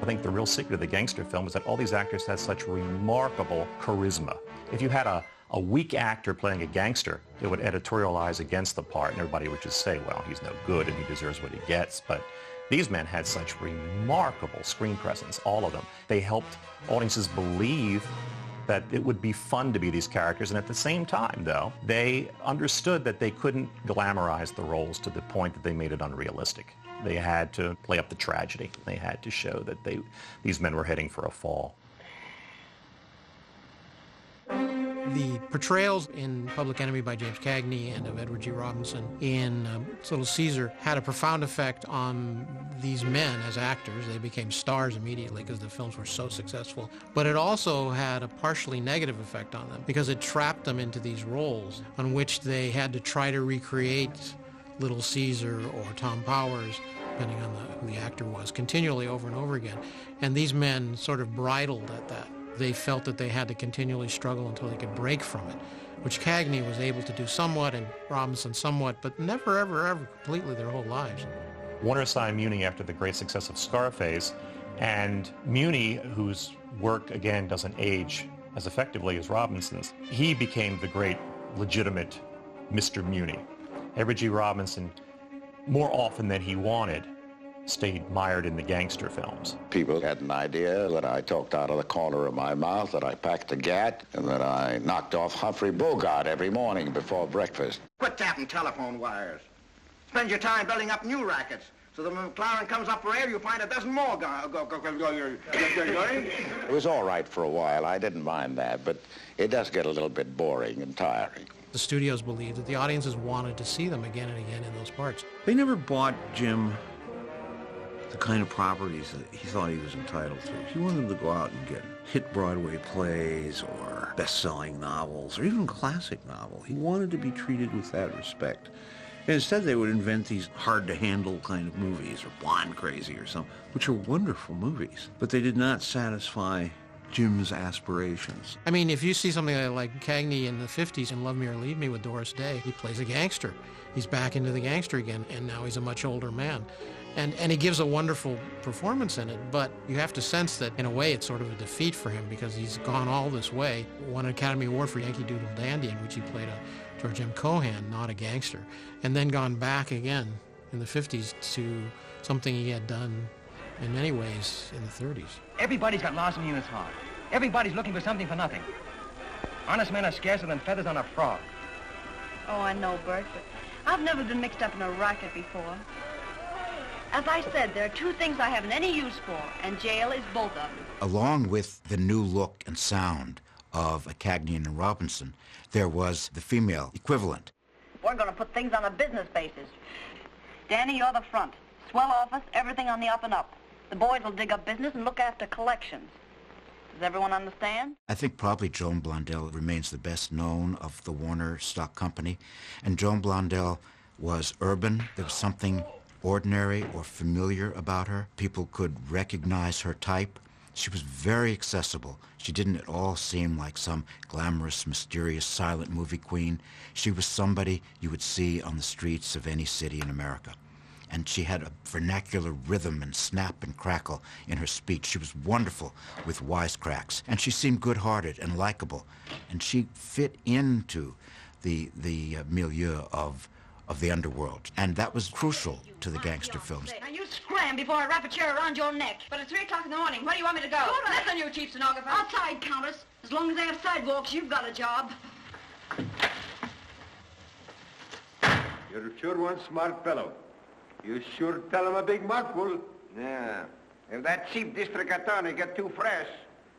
Speaker 4: I think the real secret of the gangster film is that all these actors had such remarkable charisma. If you had a weak actor playing a gangster, it would editorialize against the part, and everybody would just say, well, he's no good and he deserves what he gets. But these men had such remarkable screen presence, all of them. They helped audiences believe that it would be fun to be these characters, and at the same time, though, they understood that they couldn't glamorize the roles to the point that they made it unrealistic. They had to play up the tragedy. They had to show that these men were heading for a fall.
Speaker 9: The portrayals in Public Enemy by James Cagney and of Edward G. Robinson in Little Caesar had a profound effect on these men as actors. They became stars immediately because the films were so successful. But it also had a partially negative effect on them because it trapped them into these roles on which they had to try to recreate Little Caesar or Tom Powers, depending on who the actor was, continually over and over again. And these men sort of bridled at that. They felt that they had to continually struggle until they could break from it, which Cagney was able to do somewhat and Robinson somewhat, but never, ever, ever completely their whole lives.
Speaker 4: Warner signed Muni after the great success of Scarface, and Muni, whose work, again, doesn't age as effectively as Robinson's, he became the great, legitimate Mr. Muni. Edward G. Robinson, more often than he wanted, stayed mired in the gangster films.
Speaker 23: People had an idea that I talked out of the corner of my mouth, that I packed a gat, and that I knocked off Humphrey Bogart every morning before breakfast.
Speaker 3: Quit tapping telephone wires. Spend your time building up new rackets, so that when McLaren comes up for air, you find a dozen more
Speaker 23: It was all right for a while. I didn't mind that, but it does get a little bit boring and tiring.
Speaker 9: The studios believed that the audiences wanted to see them again and again in those parts.
Speaker 18: They never bought Jim the kind of properties that he thought he was entitled to. He wanted to go out and get hit Broadway plays or best-selling novels or even classic novels. He wanted to be treated with that respect. And instead they would invent these hard-to-handle kind of movies, or Blonde Crazy or something, which are wonderful movies. But they did not satisfy Jim's aspirations.
Speaker 9: I mean, if you see something like Cagney in the 50s in Love Me or Leave Me with Doris Day, he plays a gangster. He's back into the gangster again, and now he's a much older man. And he gives a wonderful performance in it, but you have to sense that, in a way, it's sort of a defeat for him because he's gone all this way, won an Academy Award for Yankee Doodle Dandy, in which he played a George M. Cohan, not a gangster, and then gone back again in the 50s to something he had done in many ways in the 30s.
Speaker 22: Everybody's got larceny in his heart. Everybody's looking for something for nothing. Honest men are scarcer than feathers on a frog.
Speaker 5: Oh, I know, Bert, but I've never been mixed up in a racket before. As I said, there are two things I haven't any use for, and jail is both of them.
Speaker 19: Along with the new look and sound of Cagney and Robinson, there was the female equivalent.
Speaker 5: We're going to put things on a business basis. Danny, you're the front. Swell office, everything on the up and up. The boys will dig up business and look after collections. Does everyone understand?
Speaker 19: I think probably Joan Blondell remains the best known of the Warner stock company. And Joan Blondell was urban. There was something ordinary or familiar about her. People could recognize her type. She was very accessible. She didn't at all seem like some glamorous, mysterious, silent movie queen. She was somebody you would see on the streets of any city in America. And she had a vernacular rhythm and snap and crackle in her speech. She was wonderful with wisecracks. And she seemed good-hearted and likable. And she fit into the milieu of the underworld. And that was crucial to the gangster films.
Speaker 5: Now you scram before I wrap a chair around your neck. But it's 3 o'clock in the morning. Where do you want me to go? Listen, you cheap stenographer. Outside, Countess. As long as they have sidewalks, you've got a job.
Speaker 25: You're sure one smart fellow. You sure tell him a big mouthful.
Speaker 3: Yeah. If that cheap district attorney get too fresh,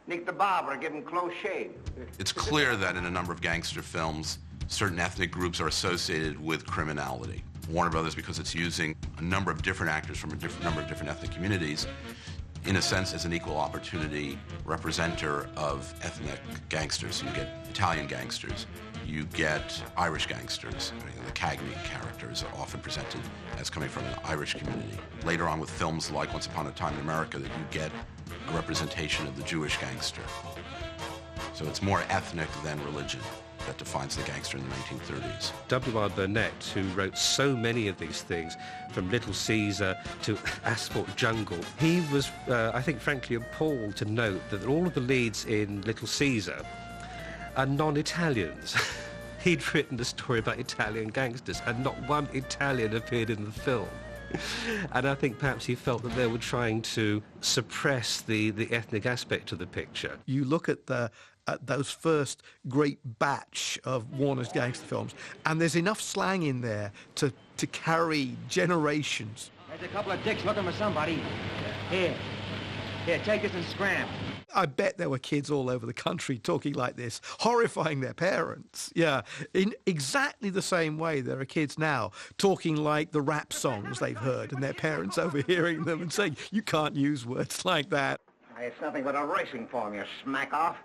Speaker 3: nick the barber, give him close shave.
Speaker 26: It's clear that in a number of gangster films, certain ethnic groups are associated with criminality.
Speaker 1: Warner Brothers, because it's using a number of different actors from a number of different ethnic communities, in a sense, as an equal opportunity representer of ethnic gangsters. So you get Italian gangsters, you get Irish gangsters. I mean, the Cagney characters are often presented as coming from an Irish community. Later on with films like Once Upon a Time in America, that you get a representation of the Jewish gangster. So it's more ethnic than religion that defines the gangster in the 1930s.
Speaker 13: W.R. Burnett, who wrote so many of these things, from Little Caesar to Asphalt Jungle, he was, I think, frankly appalled to note that all of the leads in Little Caesar are non-Italians. He'd written a story about Italian gangsters, and not one Italian appeared in the film. And I think perhaps he felt that they were trying to suppress the ethnic aspect of the picture.
Speaker 8: You look at those first great batch of Warner's gangster films, and there's enough slang in there to carry generations.
Speaker 22: There's a couple of dicks looking for somebody. Here, take this and scram.
Speaker 8: I bet there were kids all over the country talking like this, horrifying their parents. Yeah, in exactly the same way there are kids now talking like the rap songs they've heard and their parents overhearing them and saying, you can't use words like that.
Speaker 3: It's nothing but a racing form, you smack off.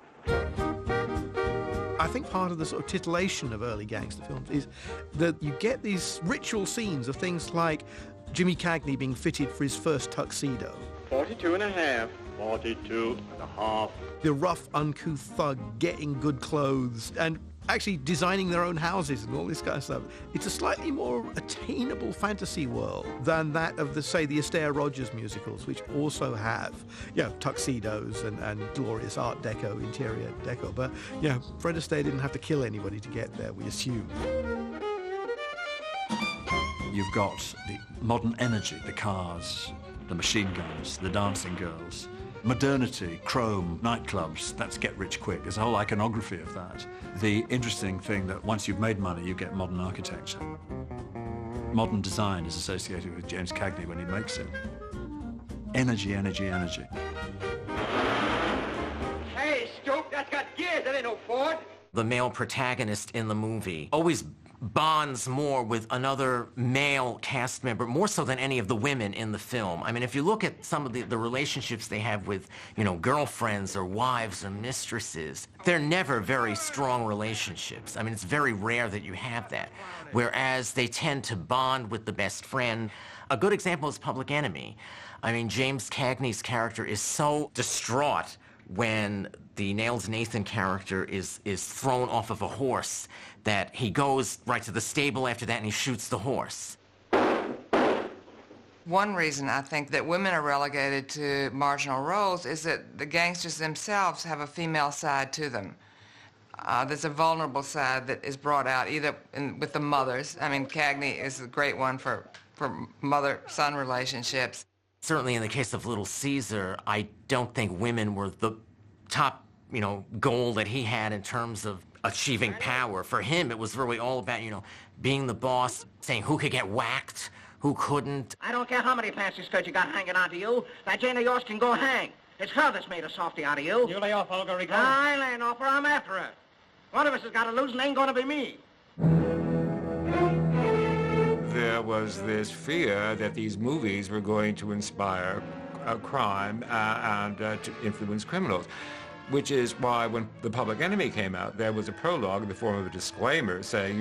Speaker 8: I think part of the sort of titillation of early gangster films is that you get these ritual scenes of things like Jimmy Cagney being fitted for his first tuxedo.
Speaker 22: 42 and a half. 42 and a half.
Speaker 8: The rough, uncouth thug getting good clothes and actually designing their own houses and all this kind of stuff. It's a slightly more attainable fantasy world than that of, say, the Astaire Rogers musicals, which also have, tuxedos and glorious Art Deco, interior deco. But, Fred Astaire didn't have to kill anybody to get there, we assume.
Speaker 11: You've got the modern energy, the cars, the machine guns, the dancing girls, modernity, chrome, nightclubs, that's get rich quick. There's a whole iconography of that. The interesting thing that once you've made money, you get modern architecture. Modern design is associated with James Cagney when he makes it. Energy, energy, energy.
Speaker 22: Hey, Stoop, that's got gears, that ain't no Ford.
Speaker 17: The male protagonist in the movie always bonds more with another male cast member, more so than any of the women in the film. I mean, if you look at some of the relationships they have with, girlfriends or wives or mistresses, they're never very strong relationships. I mean, it's very rare that you have that. Whereas they tend to bond with the best friend. A good example is Public Enemy. I mean, James Cagney's character is so distraught when the Nails Nathan character is thrown off of a horse that he goes right to the stable after that and he shoots the horse.
Speaker 20: One reason I think that women are relegated to marginal roles is that the gangsters themselves have a female side to them. There's a vulnerable side that is brought out either with the mothers. I mean, Cagney is a great one for mother-son relationships.
Speaker 17: Certainly in the case of Little Caesar, I don't think women were the top, goal that he had in terms of achieving power. For him, it was really all about, being the boss, saying who could get whacked, who couldn't.
Speaker 3: I don't care how many fancy skirts you got hanging onto you. That Jane of yours can go hang. It's her that's made a softy out of you.
Speaker 22: You lay off, Olga Rico.
Speaker 3: I ain't laying off her. I'm after her. One of us has got to lose and it ain't going to be me.
Speaker 25: There was this fear that these movies were going to inspire crime and to influence criminals, which is why when The Public Enemy came out, there was a prologue in the form of a disclaimer saying,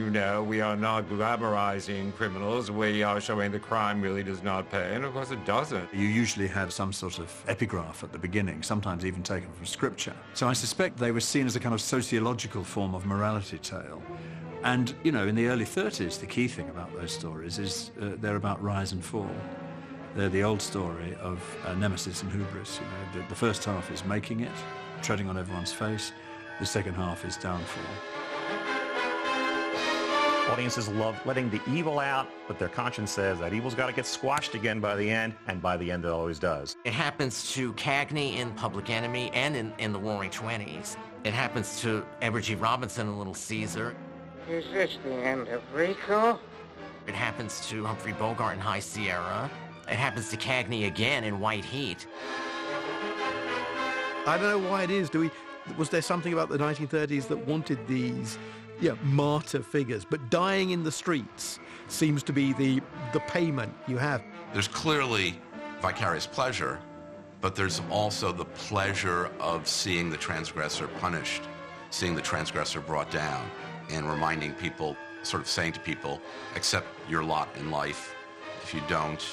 Speaker 25: we are not glamorizing criminals, we are showing that crime really does not pay, and of course it doesn't.
Speaker 11: You usually have some sort of epigraph at the beginning, sometimes even taken from scripture. So I suspect they were seen as a kind of sociological form of morality tale. And, in the early 30s, the key thing about those stories is they're about rise and fall. They're the old story of nemesis and hubris. The first half is making it, treading on everyone's face. The second half is downfall.
Speaker 4: Audiences love letting the evil out, but their conscience says that evil's got to get squashed again by the end, and by the end it always does.
Speaker 17: It happens to Cagney in Public Enemy and in the Roaring Twenties. It happens to Edward G. Robinson in Little Caesar.
Speaker 3: Is this the end of Rico?
Speaker 17: It happens to Humphrey Bogart in High Sierra. It happens to Cagney again in White Heat.
Speaker 8: I don't know why it is. Was there something about the 1930s that wanted these martyr figures, but dying in the streets seems to be the payment you have.
Speaker 1: There's clearly vicarious pleasure, but there's also the pleasure of seeing the transgressor punished, seeing the transgressor brought down, and reminding people, sort of saying to people, accept your lot in life. If you don't,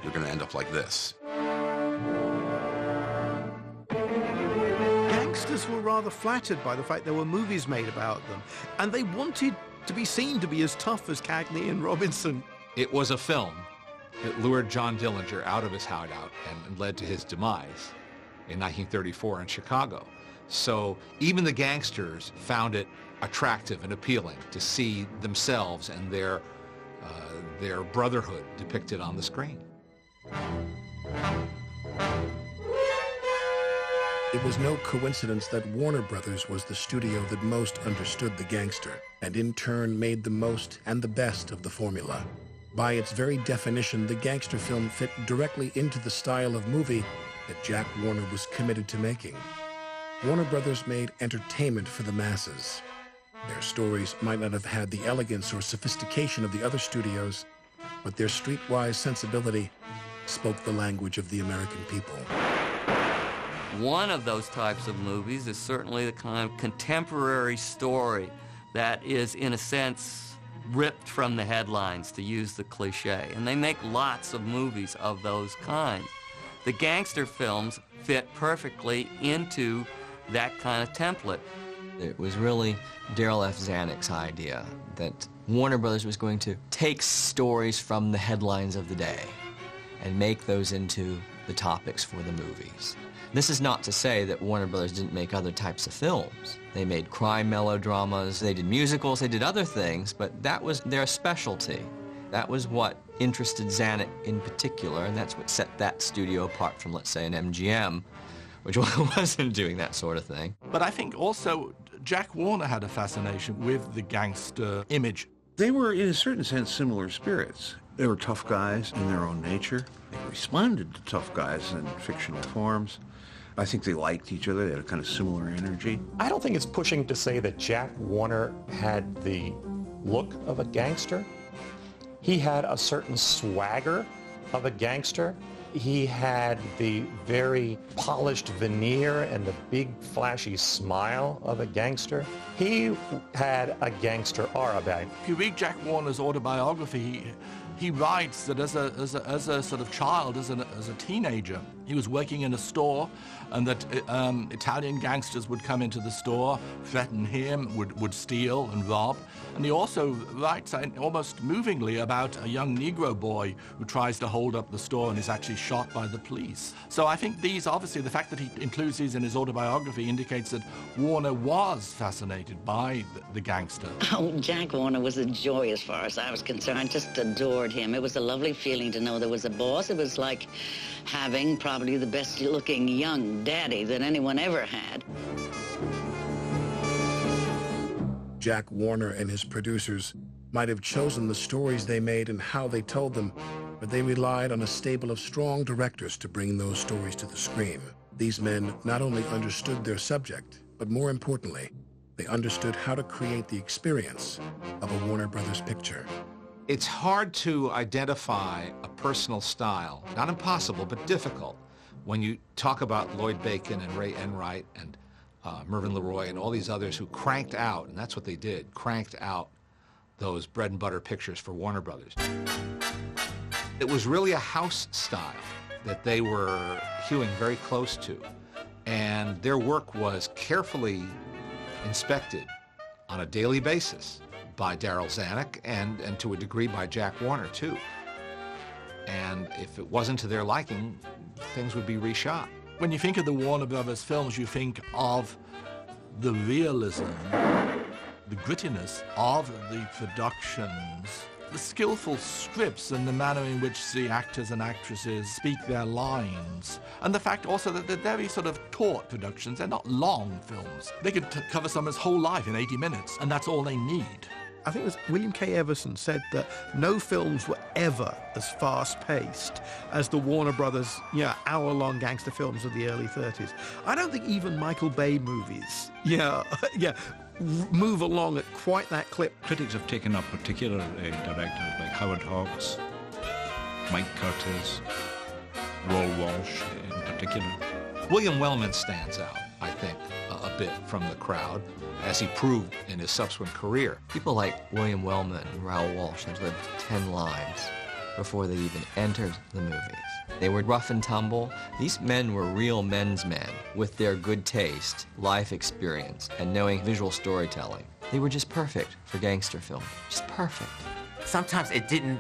Speaker 1: you're going to end up like this.
Speaker 8: Gangsters were rather flattered by the fact there were movies made about them, and they wanted to be seen to be as tough as Cagney and Robinson.
Speaker 7: It was a film that lured John Dillinger out of his hideout and led to his demise in 1934 in Chicago. So even the gangsters found it attractive and appealing to see themselves and their brotherhood depicted on the screen.
Speaker 10: It was no coincidence that Warner Brothers was the studio that most understood the gangster, and in turn made the most and the best of the formula. By its very definition, the gangster film fit directly into the style of movie that Jack Warner was committed to making. Warner Brothers made entertainment for the masses. Their stories might not have had the elegance or sophistication of the other studios, but their streetwise sensibility spoke the language of the American people.
Speaker 12: One of those types of movies is certainly the kind of contemporary story that is, in a sense, ripped from the headlines, to use the cliche. And they make lots of movies of those kinds. The gangster films fit perfectly into that kind of template.
Speaker 14: It was really Darryl F. Zanuck's idea that Warner Brothers was going to take stories from the headlines of the day and make those into the topics for the movies. This is not to say that Warner Brothers didn't make other types of films. They made crime melodramas, they did musicals, they did other things, but that was their specialty. That was what interested Zanuck in particular, and that's what set that studio apart from, let's say, an MGM, which wasn't doing that sort of thing.
Speaker 21: But I think also Jack Warner had a fascination with the gangster image.
Speaker 18: They were, in a certain sense, similar spirits. They were tough guys in their own nature. They responded to tough guys in fictional forms. I think they liked each other. They had a kind of similar energy.
Speaker 4: I don't think it's pushing to say that Jack Warner had the look of a gangster. He had a certain swagger of a gangster. He had the very polished veneer and the big flashy smile of a gangster. He had a gangster aura about him.
Speaker 21: If you read Jack Warner's autobiography, he writes that as a sort of child, as a teenager, he was working in a store, and that Italian gangsters would come into the store, threaten him, would steal and rob. And he also writes almost movingly about a young Negro boy who tries to hold up the store and is actually shot by the police. So I think these, obviously, the fact that he includes these in his autobiography indicates that Warner was fascinated by the gangster.
Speaker 26: Oh, Jack Warner was a joy as far as I was concerned. I just adored him. It was a lovely feeling to know there was a boss. It was like having probably the best-looking young daddy that anyone ever had.
Speaker 10: Jack Warner and his producers might have chosen the stories they made and how they told them, but they relied on a stable of strong directors to bring those stories to the screen. These men not only understood their subject, but more importantly, they understood how to create the experience of a Warner Brothers picture.
Speaker 7: It's hard to identify a personal style, not impossible, but difficult, when you talk about Lloyd Bacon and Ray Enright and Mervyn LeRoy and all these others who cranked out, and that's what they did, cranked out those bread and butter pictures for Warner Brothers. It was really a house style that they were hewing very close to, and their work was carefully inspected on a daily basis by Darryl Zanuck and to a degree by Jack Warner too. And if it wasn't to their liking, things would be reshot.
Speaker 21: When you think of the Warner Brothers films, you think of the realism, the grittiness of the productions, the skillful scripts and the manner in which the actors and actresses speak their lines, and the fact also that they're very sort of taut productions. They're not long films. They could cover someone's whole life in 80 minutes, and that's all they need.
Speaker 8: I think it was William K. Everson said that no films were ever as fast-paced as the Warner Brothers, hour-long gangster films of the early 30s. I don't think even Michael Bay movies, move along at quite that clip.
Speaker 18: Critics have taken up particular directors like Howard Hawks, Mike Curtis, Roll Walsh in particular.
Speaker 7: William Wellman stands out, I think, a bit from the crowd, as he proved in his subsequent career.
Speaker 14: People like William Wellman and Raoul Walsh had lived 10 lives before they even entered the movies. They were rough and tumble. These men were real men's men with their good taste, life experience, and knowing visual storytelling. They were just perfect for gangster film, just perfect.
Speaker 17: Sometimes it didn't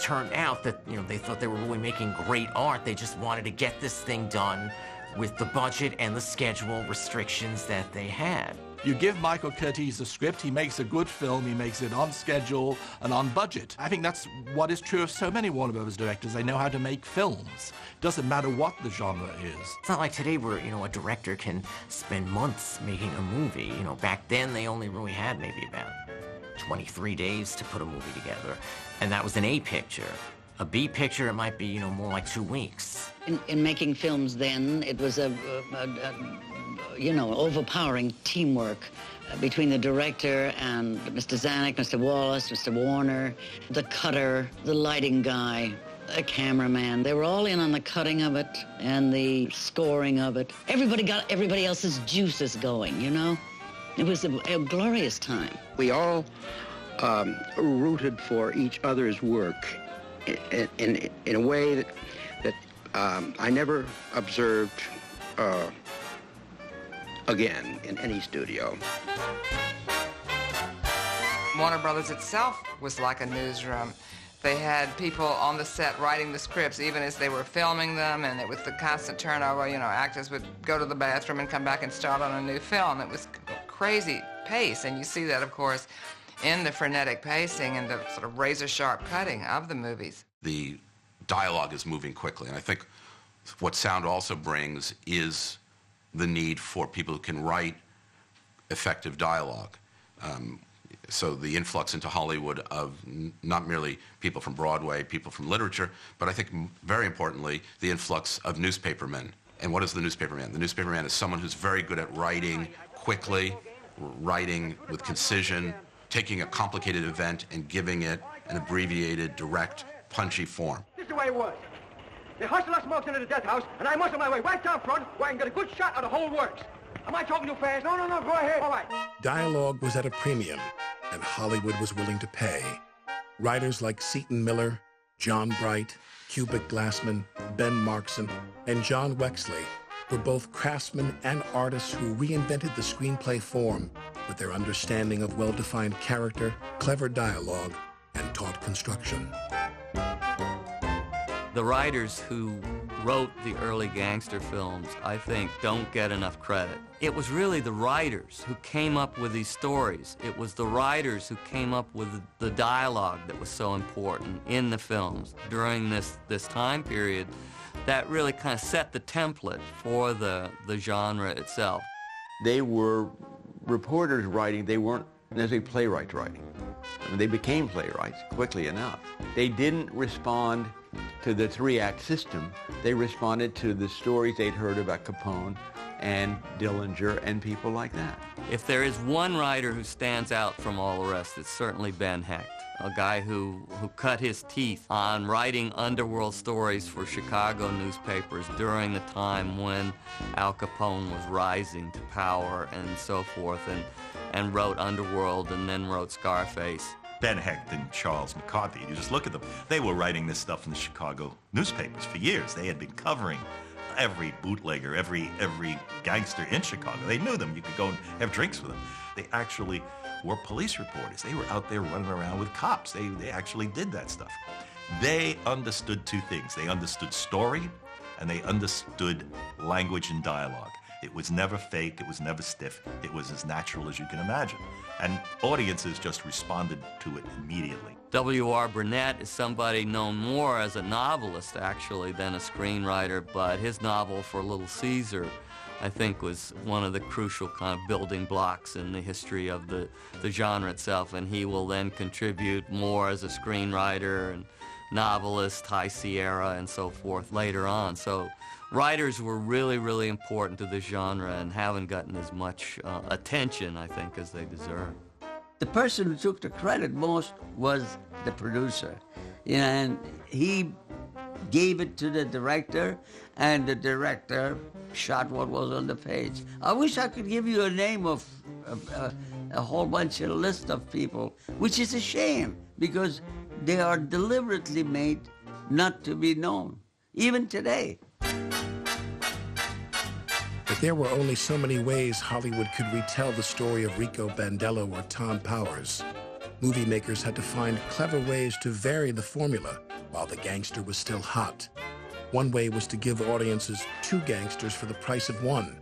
Speaker 17: turn out that, they thought they were really making great art. They just wanted to get this thing done with the budget and the schedule restrictions that they had.
Speaker 21: You give Michael Curtiz a script, he makes a good film, he makes it on schedule and on budget. I think that's what is true of so many Warner Brothers directors. They know how to make films. Doesn't matter what the genre is.
Speaker 17: It's not like today where, a director can spend months making a movie. Back then they only really had maybe about 23 days to put a movie together, and that was an A picture. A B picture, it might be, more like 2 weeks.
Speaker 26: In making films then, it was overpowering teamwork between the director and Mr. Zanuck, Mr. Wallace, Mr. Warner, the cutter, the lighting guy, the cameraman. They were all in on the cutting of it and the scoring of it. Everybody got everybody else's juices going, It was a glorious time.
Speaker 2: We all rooted for each other's work in a way that I never observed again in any studio.
Speaker 20: Warner Brothers itself was like a newsroom. They had people on the set writing the scripts even as they were filming them, and it was the constant turnover. Actors would go to the bathroom and come back and start on a new film. It was crazy pace, and you see that, of course, in the frenetic pacing and the sort of razor-sharp cutting of the movies.
Speaker 1: The dialogue is moving quickly, and I think what sound also brings is the need for people who can write effective dialogue. So the influx into Hollywood of not merely people from Broadway, people from literature, but I think very importantly, the influx of newspapermen. And what is the newspaperman? The newspaperman is someone who's very good at writing quickly, writing with concision, taking a complicated event and giving it an abbreviated, direct, punchy form.
Speaker 22: This is the way it was. They hustled us mugs into the death house, and I muscled my way right down front where I can get a good shot of the whole works. Am I talking too fast? No, go ahead. All right.
Speaker 10: Dialogue was at a premium, and Hollywood was willing to pay. Writers like Seton Miller, John Bright, Cubic Glassman, Ben Markson, and John Wexley were both craftsmen and artists who reinvented the screenplay form with their understanding of well-defined character, clever dialogue, and taut construction.
Speaker 12: The writers who wrote the early gangster films, I think, don't get enough credit. It was really the writers who came up with these stories. It was the writers who came up with the dialogue that was so important in the films during this time period that really kind of set the template for the genre itself.
Speaker 6: They were reporters writing, they weren't necessarily playwrights writing. I mean, they became playwrights quickly enough. They didn't respond to the 3-act system. They responded to the stories they'd heard about Capone and Dillinger and people like that.
Speaker 12: If there is one writer who stands out from all the rest, it's certainly Ben Hecht, a guy who cut his teeth on writing underworld stories for Chicago newspapers during the time when Al Capone was rising to power and so forth, and wrote Underworld and then wrote Scarface.
Speaker 15: Ben Hecht and Charles McCarthy, you just look at them, they were writing this stuff in the Chicago newspapers for years. They had been covering every bootlegger, every gangster in Chicago. They knew them. You could go and have drinks with them. They actually were police reporters. They were out there running around with cops. They actually did that stuff. They understood two things. They understood story, and they understood language and dialogue. It was never fake. It was never stiff. It was as natural as you can imagine. And audiences just responded to it immediately.
Speaker 12: W.R. Burnett is somebody known more as a novelist, actually, than a screenwriter, but his novel for Little Caesar, I think, was one of the crucial kind of building blocks in the history of the genre itself, and he will then contribute more as a screenwriter and novelist, High Sierra, and so forth later on. So Writers were really, really important to the genre and haven't gotten as much attention, I think, as they deserve.
Speaker 5: The person who took the credit most was the producer, you know, and he gave it to the director, and the director shot what was on the page. I wish I could give you a name of a whole bunch of list of people, which is a shame because they are deliberately made not to be known, even today.
Speaker 10: But there were only so many ways Hollywood could retell the story of Rico Bandello or Tom Powers. Movie makers had to find clever ways to vary the formula while the gangster was still hot. One way was to give audiences two gangsters for the price of one.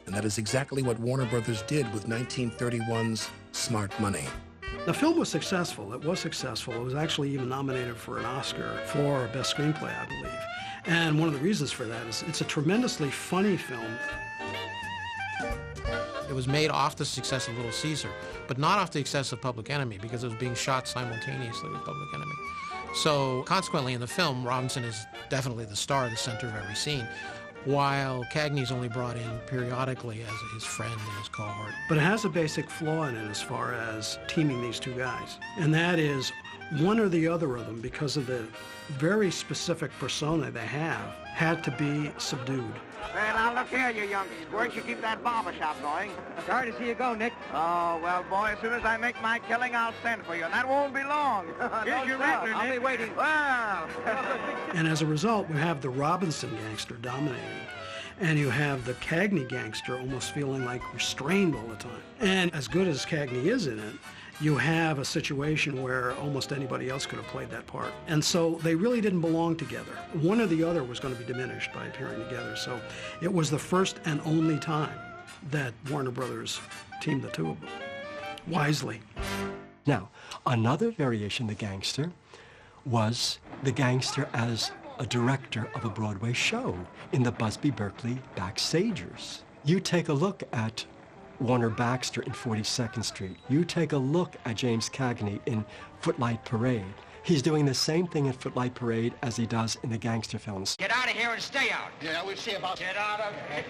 Speaker 10: And that is exactly what Warner Brothers did with 1931's Smart Money.
Speaker 9: The film was successful. It was successful. It was actually even nominated for an Oscar for Best Screenplay, I believe. And one of the reasons for that is it's a tremendously funny film.
Speaker 16: It was made off the success of Little Caesar, but not off the success of Public Enemy because it was being shot simultaneously with Public Enemy. So consequently in the film, Robinson is definitely the star, the center of every scene, while Cagney's only brought in periodically as his friend and his cohort.
Speaker 9: But it has a basic flaw in it as far as teaming these two guys, and that is one or the other of them, because of the very specific persona they have, had to be subdued.
Speaker 3: Well, now look here, you young squirt. You keep that barber shop going. Sorry to see you go, Nick. Oh, well, boy, as soon as I make my killing, I'll send for you, and that won't be long. Here's your regular, I'll be waiting. Well.
Speaker 9: And as a result, we have the Robinson gangster dominating, and you have the Cagney gangster almost feeling like restrained all the time. And as good as Cagney is in it, you have a situation where almost anybody else could have played that part. And so they really didn't belong together. One or the other was going to be diminished by appearing together. So it was the first and only time that Warner Brothers teamed the two of them, wisely.
Speaker 19: Now, another variation of the gangster was the gangster as a director of a Broadway show in the Busby Berkeley Backstagers. You take a look at Warner Baxter in 42nd Street. You take a look at James Cagney in Footlight Parade. He's doing the same thing in Footlight Parade as he does in the gangster films.
Speaker 22: Get out of here and stay out. Yeah, we'll see about... Get out of here.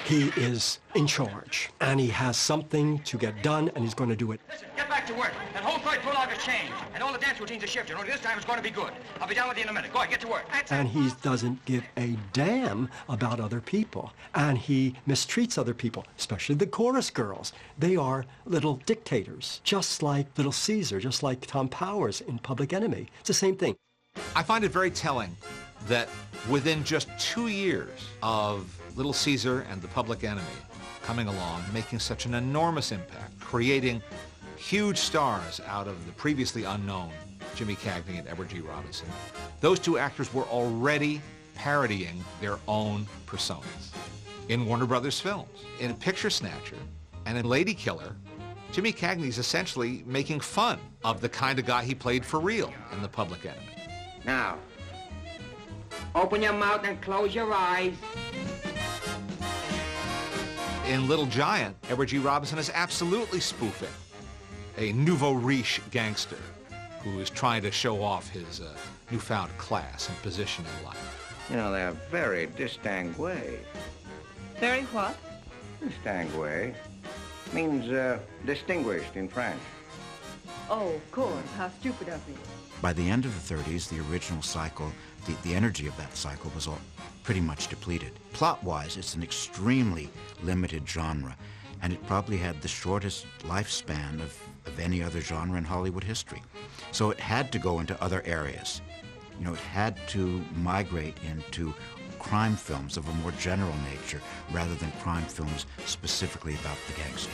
Speaker 19: He is in charge, and he has something to get done, and he's going to do it.
Speaker 22: Listen, get back to work. That whole third prologue has changed, and all the dance routines are shifted. Only this time it's going to be good. I'll be down with you in a minute. Go ahead, get to work.
Speaker 19: And he doesn't give a damn about other people, and he mistreats other people, especially the chorus girls. They are little dictators, just like Little Caesar, just like Tom Powers in Public Enemy. It's the same thing.
Speaker 7: I find it very telling that within just 2 years of Little Caesar and the Public Enemy coming along, making such an enormous impact, creating huge stars out of the previously unknown Jimmy Cagney and Edward G. Robinson, those two actors were already parodying their own personas in Warner Brothers films. In Picture Snatcher and in Lady Killer, Jimmy Cagney's essentially making fun of the kind of guy he played for real in the Public Enemy.
Speaker 22: Now, open your mouth and close your eyes.
Speaker 7: In Little Giant, Edward G. Robinson is absolutely spoofing a nouveau riche gangster who is trying to show off his newfound class and position in life.
Speaker 3: You know, they're very distingué.
Speaker 23: Very what?
Speaker 3: Distingué means distinguished in French.
Speaker 23: Oh, of course. How stupid of me.
Speaker 24: By the end of the 30s, the original cycle, the energy of that cycle was all pretty much depleted. Plot-wise, it's an extremely limited genre, and it probably had the shortest lifespan of any other genre in Hollywood history. So it had to go into other areas. You know, it had to migrate into crime films of a more general nature rather than crime films specifically about the gangster.